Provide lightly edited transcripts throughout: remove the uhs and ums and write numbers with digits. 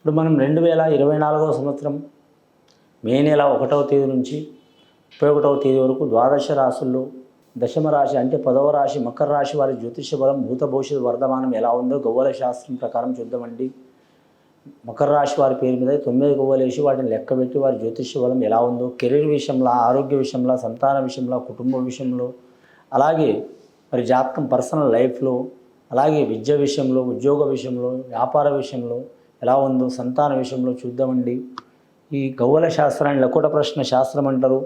ఇప్పుడు మనం 2024వ సంవత్సరం మే నెల 1వ తేదీ నుంచి 31వ తేదీ వరకు ద్వాదశ రాశుల్లో దశమ రాశి అంటే 10వ రాశి మకర రాశి వారి జ్యోతిష బలం భూత భవిష్యత్ వర్ధమానం ఎలా ఉందో గవ్వల శాస్త్రం ప్రకారం చూద్దామండి. మకర రాశి వారి పేరు మీద 9 గవ్వలు వేసి వాటిని లెక్కబెట్టి వారి జ్యోతిష బలం ఎలా ఉందో కెరీర్ విషయంలో, ఆరోగ్య విషయంలో, సంతాన విషయంలో, కుటుంబ విషయంలో, అలాగే మరి జాతకం పర్సనల్ లైఫ్లో, అలాగే విద్య విషయంలో, ఉద్యోగ విషయంలో, వ్యాపార విషయంలో ఎలా ఉందో సంతాన విషయంలో చూద్దామండి. ఈ గవ్వల శాస్త్రాన్ని లకోట ప్రశ్న శాస్త్రం అంటారు,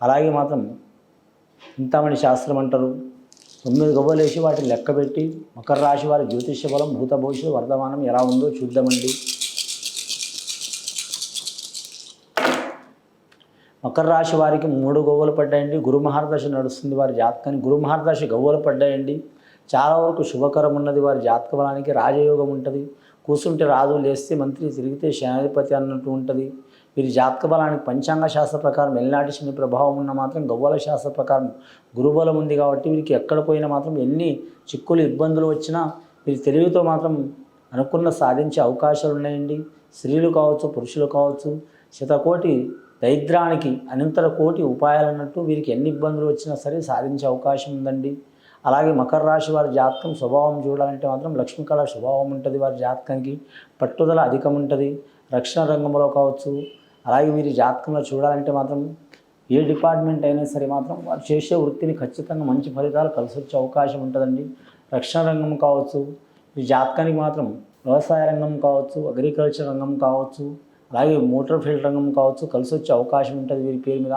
అలాగే మాత్రం చింతామణి శాస్త్రం అంటారు. 9 గవ్వలు వేసి వాటిని లెక్కబెట్టి మకర రాశి వారి జ్యోతిష బలం భూత భవిష్యత్ వర్ధమానం ఎలా ఉందో చూద్దామండి. మకర రాశి వారికి 3 గవ్వలు పడ్డాయండి. గురు మహర్దశ నడుస్తుంది వారి జాతకానికి. గురు మహర్దశ గవ్వలు పడ్డాయండి. చాలా వరకు శుభకరం ఉన్నది వారి జాతక బలానికి. రాజయోగం ఉంటుంది. కూర్చుంటే రాజు, లేస్తే మంత్రి, తిరిగితే శనాధిపతి అన్నట్టు ఉంటుంది. వీరి జాతక బలానికి పంచాంగ శాస్త్ర ప్రకారం ఎల్నాటి శని ప్రభావం ఉన్న మాత్రం గవ్వల శాస్త్ర ప్రకారం గురుబలం ఉంది కాబట్టి వీరికి ఎక్కడ పోయినా మాత్రం ఎన్ని చిక్కులు ఇబ్బందులు వచ్చినా వీరి తెలివితో మాత్రం అనుకున్న సాధించే అవకాశాలు ఉన్నాయండి. స్త్రీలు కావచ్చు, పురుషులు కావచ్చు, శతకోటి దరిద్రానికి అనంతర కోటి ఉపాయాలు అన్నట్టు వీరికి ఎన్ని ఇబ్బందులు వచ్చినా సరే సాధించే అవకాశం ఉందండి. అలాగే మకర రాశి వారి జాతకం స్వభావం చూడాలంటే మాత్రం లక్ష్మీ కళ స్వభావం ఉంటుంది. వారి జాతకానికి పట్టుదల అధికం ఉంటుంది. రక్షణ రంగంలో కావచ్చు, అలాగే వీరి జాతకంలో చూడాలంటే మాత్రం ఏ డిపార్ట్మెంట్ అయినా సరే మాత్రం వారు చేసే వృత్తిని ఖచ్చితంగా మంచి ఫలితాలు కలిసి వచ్చే అవకాశం ఉంటుందండి. రక్షణ రంగం కావచ్చు, ఈ జాతకానికి మాత్రం వ్యవసాయ రంగం కావచ్చు, అగ్రికల్చర్ రంగం కావచ్చు, అలాగే మోటార్ ఫీల్డ్ రంగం కావచ్చు కలిసి వచ్చే అవకాశం ఉంటుంది. వీరి పేరు మీద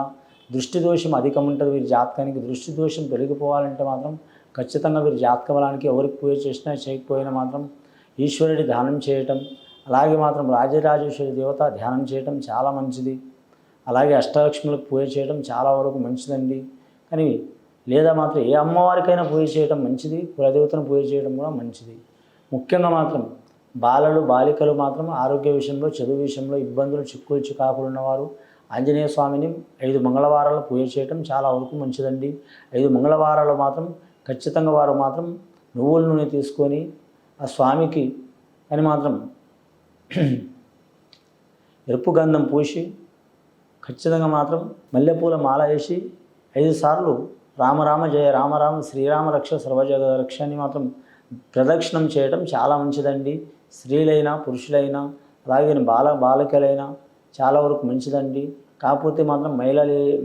దృష్టి దోషం అధికం ఉంటుంది. వీరి జాతకానికి దృష్టి దోషం పెరిగిపోవాలంటే మాత్రం ఖచ్చితంగా వీరి జాతక బలానికి ఎవరికి పూజ చేసినా చేయకపోయినా మాత్రం ఈశ్వరుడి ధ్యానం చేయటం, అలాగే మాత్రం రాజరాజేశ్వరి దేవత ధ్యానం చేయటం చాలా మంచిది. అలాగే అష్టలక్ష్ములకు పూజ చేయడం చాలా వరకు మంచిదండి. కానీ లేదా మాత్రం ఏ అమ్మవారికైనా పూజ చేయడం మంచిది, కులదేవతను పూజ చేయడం కూడా మంచిది. ముఖ్యంగా మాత్రం బాలలు, బాలికలు మాత్రం ఆరోగ్య విషయంలో, చదువు విషయంలో ఇబ్బందులు, చిక్కులు, చికాకులు ఉన్నవారు ఆంజనేయ స్వామిని 5 మంగళవారాలు పూజ చేయటం చాలా వరకు మంచిదండి. 5 మంగళవారాలు మాత్రం ఖచ్చితంగా వారు మాత్రం నువ్వుల నూనె తీసుకొని ఆ స్వామికి అని మాత్రం ఎరుపు గంధం పూసి ఖచ్చితంగా మాత్రం మల్లెపూల మాల వేసి 5 సార్లు రామరామ జయ రామరామ శ్రీరామ రక్ష సర్వజగ రక్ష అని మాత్రం ప్రదక్షిణం చేయడం చాలా మంచిదండి. స్త్రీలైనా, పురుషులైనా, అలాగే బాలికలైనా చాలా వరకు మంచిదండి. కాకపోతే మాత్రం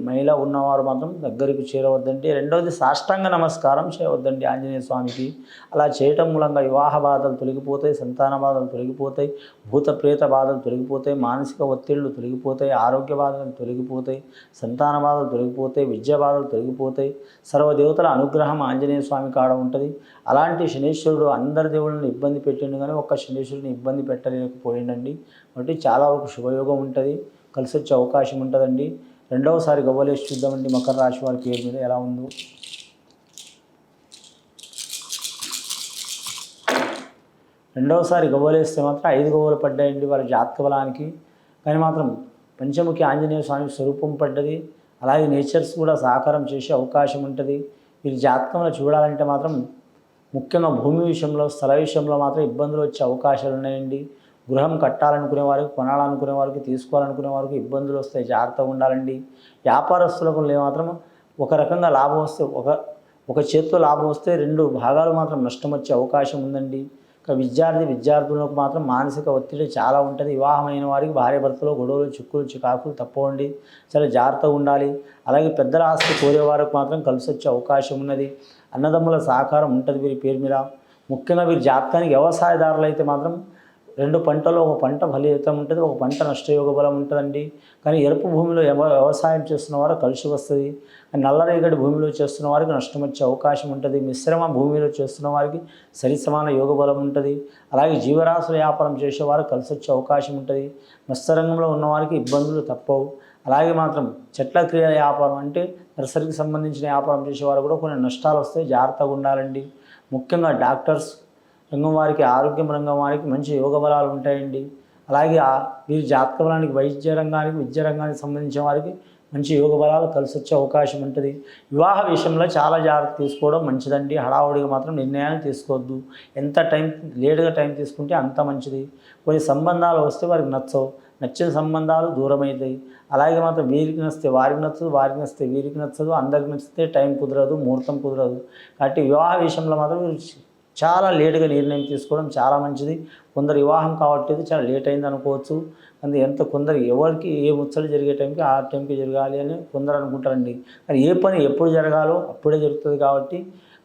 మహిళ ఉన్నవారు మాత్రం దగ్గరికి చేరవద్దండి. రెండవది సాష్టాంగ నమస్కారం చేయవద్దండి ఆంజనేయ స్వామికి. అలా చేయటం మూలంగా వివాహ బాధలు తొలగిపోతాయి, సంతాన బాధలు తొలగిపోతాయి, భూత ప్రేత బాధలు తొలగిపోతాయి, మానసిక ఒత్తిళ్లు తొలగిపోతాయి, ఆరోగ్య బాధలు తొలగిపోతాయి, సంతాన బాధలు తొలగిపోతాయి, విద్యా బాధలు తొలగిపోతాయి. సర్వదేవతల అనుగ్రహం ఆంజనేయ స్వామి కాడ ఉంటుంది. అలాంటి శనీశ్వరుడు అందరి దేవుళ్ళని ఇబ్బంది పెట్టిండు కానీ ఒక్క శనీశ్వరుని ఇబ్బంది పెట్టలేకపోయిండండి. కాబట్టి చాలా వరకు శుభయోగం ఉంటుంది, కలిసి వచ్చే అవకాశం ఉంటుందండి. రెండవసారి గవ్వలేసి చూద్దామండి మకర రాశి వారి పేరు మీద ఎలా ఉందో. రెండవసారి గవ్వలేస్తే మాత్రం 5 గవ్వలు పడ్డాయండి వారి జాతక బలానికి. కానీ మాత్రం పంచముఖి ఆంజనేయ స్వామి స్వరూపం పడ్డది. అలాగే నేచర్స్ కూడా సహకారం చేసే అవకాశం ఉంటుంది. వీరి జాతకంలో చూడాలంటే మాత్రం ముఖ్యంగా భూమి విషయంలో, స్థల విషయంలో మాత్రం ఇబ్బందులు వచ్చే అవకాశాలు ఉన్నాయండి. గృహం కట్టాలనుకునే వారికి, కొనాలనుకునే వారికి, తీసుకోవాలనుకునే వారికి ఇబ్బందులు వస్తాయి, జాగ్రత్తగా ఉండాలండి. వ్యాపారస్తులకు మాత్రం ఒక రకంగా లాభం వస్తే ఒక చేతితో లాభం వస్తే 2 భాగాలు మాత్రం నష్టం వచ్చే అవకాశం ఉందండి. ఇక విద్యార్థులకు మాత్రం మానసిక ఒత్తిడి చాలా ఉంటుంది. వివాహమైన వారికి భార్యాభర్తలో గొడవలు, చిక్కులు, చికాకులు తప్పవండి. చాలా జాగ్రత్తగా ఉండాలి. అలాగే పెద్దల ఆస్తి కోరే వారికి మాత్రం కలిసి వచ్చే అవకాశం ఉన్నది. అన్నదమ్ముల సహకారం ఉంటుంది వీరి పేరు మీద. ముఖ్యంగా వీరి జాతకానికి వ్యవసాయదారులు అయితే మాత్రం 2 పంటలో ఒక పంట ఫలితం ఉంటుంది, ఒక పంట నష్టయోగ బలం ఉంటుందండి. కానీ ఎరుపు భూమిలో వ్యవసాయం చేస్తున్న వారు కలిసి వస్తుంది. నల్లరేగడి భూమిలో చేస్తున్న వారికి నష్టం వచ్చే అవకాశం ఉంటుంది. మిశ్రమ భూమిలో చేస్తున్న వారికి సరి సమాన యోగ బలం ఉంటుంది. అలాగే జీవరాశుల వ్యాపారం చేసేవారు కలిసి వచ్చే అవకాశం ఉంటుంది. మత్స్యరంగంలో ఉన్నవారికి ఇబ్బందులు తప్పవు. అలాగే మాత్రం చెట్ల క్రియ వ్యాపారం అంటే నర్సరీకి సంబంధించిన వ్యాపారం చేసేవారు కూడా కొన్ని నష్టాలు వస్తాయి, జాగ్రత్తగా ఉండాలండి. ముఖ్యంగా డాక్టర్స్ రంగం వారికి, ఆరోగ్యం రంగం వారికి మంచి యోగ బలాలు ఉంటాయండి. అలాగే వీరి జాతక బలానికి వైద్య రంగానికి, విద్య రంగానికి సంబంధించిన వారికి మంచి యోగ బలాలు కలిసి వచ్చే అవకాశం ఉంటుంది. వివాహ విషయంలో చాలా జాగ్రత్త తీసుకోవడం మంచిదండి. హడావుడిగా మాత్రం నిర్ణయాలు తీసుకోవద్దు. ఎంత లేటుగా టైం తీసుకుంటే అంత మంచిది. కొన్ని సంబంధాలు వస్తే వారికి నచ్చవు, నచ్చిన సంబంధాలు దూరం అవుతాయి. అలాగే మాత్రం వీరికి నచ్చితే వారికి నచ్చదు, వారికి నచ్చితే వీరికి నచ్చదు, అందరికి నచ్చితే టైం కుదరదు, ముహూర్తం కుదరదు. కాబట్టి వివాహ విషయంలో మాత్రం చాలా లేటుగా నిర్ణయం తీసుకోవడం చాలా మంచిది. కొందరు వివాహం కావట్లేదు, చాలా లేట్ అయింది అనుకోవచ్చు. కొందరు ఎవరికి ఏ ముచ్చట జరిగే టైంకి ఆ టైంకి జరగాలి అని కొందరు అనుకుంటారండి. కానీ ఏ పని ఎప్పుడు జరగాలో అప్పుడే జరుగుతుంది. కాబట్టి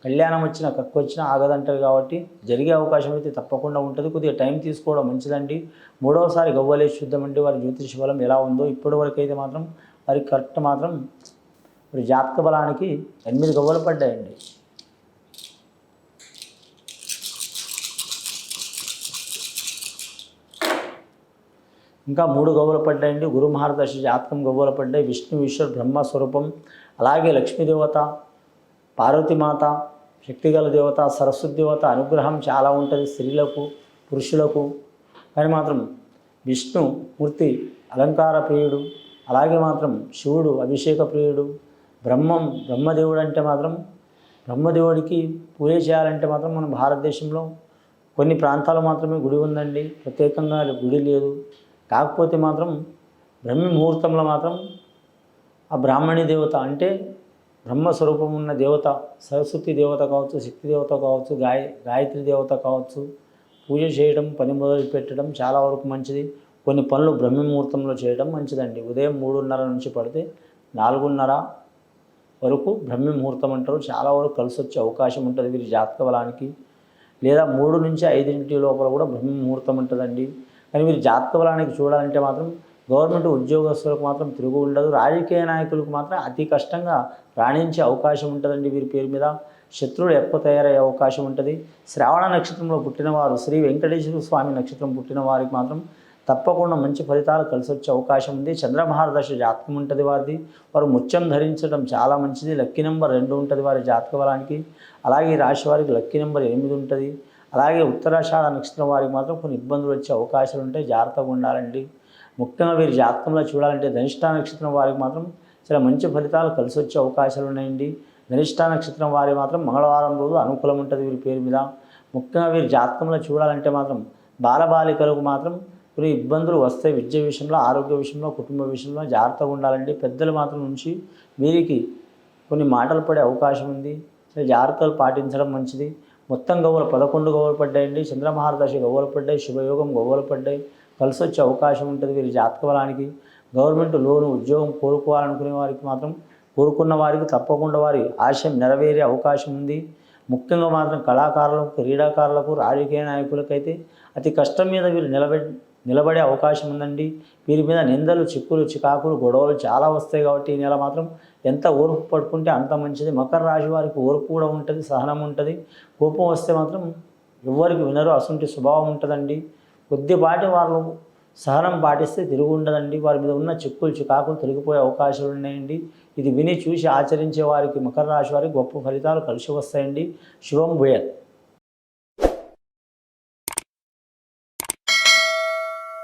కళ్యాణం వచ్చినా కక్కు వచ్చినా ఆగదంటారు. కాబట్టి జరిగే అవకాశం అయితే తప్పకుండా ఉంటుంది. కొద్దిగా టైం తీసుకోవడం మంచిదండి. మూడవసారి గవ్వలే చూద్దామంటే వారి జ్యోతిష బలం ఎలా ఉందో. ఇప్పటి వరకు అయితే మాత్రం వారికి కరెక్ట్ మాత్రం మరి జాతక బలానికి 8 గవ్వలు పడ్డాయండి. ఇంకా 3 గవ్వలు పడ్డాయండి. గురు మహర్దశ జాతకం గవ్వలు పడ్డాయి. విష్ణు ఈశ్వర్ బ్రహ్మస్వరూపం, అలాగే లక్ష్మీదేవత, పార్వతీమాత, శక్తిగల దేవత, సరస్వతి దేవత అనుగ్రహం చాలా ఉంటుంది స్త్రీలకు పురుషులకు. కానీ మాత్రం విష్ణుమూర్తి అలంకార ప్రియుడు, అలాగే మాత్రం శివుడు అభిషేక ప్రియుడు, బ్రహ్మదేవుడు అంటే మాత్రం బ్రహ్మదేవుడికి పూజ చేయాలంటే మాత్రం మన భారతదేశంలో కొన్ని ప్రాంతాలు మాత్రమే గుడి ఉందండి, ప్రత్యేకంగా గుడి లేదు. కాకపోతే మాత్రం బ్రహ్మ ముహూర్తంలో మాత్రం ఆ బ్రాహ్మణి దేవత అంటే బ్రహ్మస్వరూపం ఉన్న దేవత, సరస్వతి దేవత కావచ్చు, శక్తి దేవత కావచ్చు, గాయత్రి దేవత కావచ్చు, పూజ చేయడం, పని మొదలు పెట్టడం చాలా వరకు మంచిది. కొన్ని పనులు బ్రహ్మ ముహూర్తంలో చేయడం మంచిదండి. ఉదయం 3:30 నుంచి పడితే 4:30 వరకు బ్రహ్మ ముహూర్తం అంటారు. చాలా వరకు కలిసి వచ్చే అవకాశం ఉంటుంది వీరి జాతక బలానికి. లేదా 3 నుంచి 5 లోపల కూడా బ్రహ్మ ముహూర్తం ఉంటుందండి. కానీ వీరి జాతక బలానికి చూడాలంటే మాత్రం గవర్నమెంట్ ఉద్యోగస్తులకు మాత్రం తిరుగు ఉండదు. రాజకీయ నాయకులకు మాత్రం అతి కష్టంగా రాణించే అవకాశం ఉంటుందండి. వీరి పేరు మీద శత్రువులు ఎక్కువ తయారయ్యే అవకాశం ఉంటుంది. శ్రావణ నక్షత్రంలో పుట్టినవారు, శ్రీ వెంకటేశ్వర స్వామి నక్షత్రం పుట్టిన వారికి మాత్రం తప్పకుండా మంచి ఫలితాలు కలిసి వచ్చే అవకాశం ఉంది. చంద్రమహారదశ జాతకం ఉంటుంది వారిది. వారు ముత్యం ధరించడం చాలా మంచిది. లక్కీ నెంబర్ 2 ఉంటుంది వారి జాతక బలానికి. అలాగే ఈ రాశి వారికి లక్కీ నెంబర్ 8 ఉంటుంది. అలాగే ఉత్తరాషాఢ నక్షత్రం వారికి మాత్రం కొన్ని ఇబ్బందులు వచ్చే అవకాశాలు ఉంటాయి, జాగ్రత్తగా ఉండాలండి. ముఖ్యంగా వీరి జాతకంలో చూడాలంటే ధనిష్ఠ నక్షత్రం వారికి మాత్రం చాలా మంచి ఫలితాలు కలిసి వచ్చే అవకాశాలు ఉన్నాయండి. ధనిష్ఠ నక్షత్రం వారి మాత్రం మంగళవారం రోజు అనుకూలం ఉంటుంది వీరి పేరు మీద. ముఖ్యంగా వీరి జాతకంలో చూడాలంటే మాత్రం బాలబాలికలకు మాత్రం కొన్ని ఇబ్బందులు వస్తాయి. విద్య విషయంలో, ఆరోగ్య విషయంలో, కుటుంబ విషయంలో జాగ్రత్తగా ఉండాలండి. పెద్దలు మాత్రం నుంచి వీరికి కొన్ని మాటలు పడే అవకాశం ఉంది. జాగ్రత్తలు పాటించడం మంచిది. మొత్తం గవ్వలు 11 గవ్వలు పడ్డాయండి. చంద్రమహారదశ గవ్వలు పడ్డాయి, శుభయోగం గవ్వలు పడ్డాయి. కలిసి వచ్చే అవకాశం ఉంటుంది వీరి జాతక బలానికి. గవర్నమెంట్ లోను ఉద్యోగం కోరుకోవాలనుకునే వారికి మాత్రం కోరుకున్న వారికి తప్పకుండా వారి ఆశయం నెరవేరే అవకాశం ఉంది. ముఖ్యంగా మాత్రం కళాకారులకు, క్రీడాకారులకు, రాజకీయ నాయకులకైతే అతి కష్టం మీద వీరు నిలబడే అవకాశం ఉందండి. వీరి మీద నిందలు, చిక్కులు, చికాకులు, గొడవలు చాలా వస్తాయి. కాబట్టి ఈ నెల మాత్రం ఎంత ఓర్పు పట్టుకుంటే అంత మంచిది. మకర రాశి వారికి ఓర్పు కూడా ఉంటుంది, సహనం ఉంటుంది. కోపం వస్తే మాత్రం ఎవరికి వినరు, అసంటి స్వభావం ఉంటుందండి. కొద్దిపాటి వాళ్ళు సహనం పాటిస్తే తిరుగు ఉండదండి. వారి మీద ఉన్న చిక్కులు, చికాకులు తొలగిపోయే అవకాశాలు ఉన్నాయండి. ఇది విని చూసి ఆచరించే వారికి, మకర రాశి వారికి గొప్ప ఫలితాలు కలిసి వస్తాయండి. శుభం భూయాత్.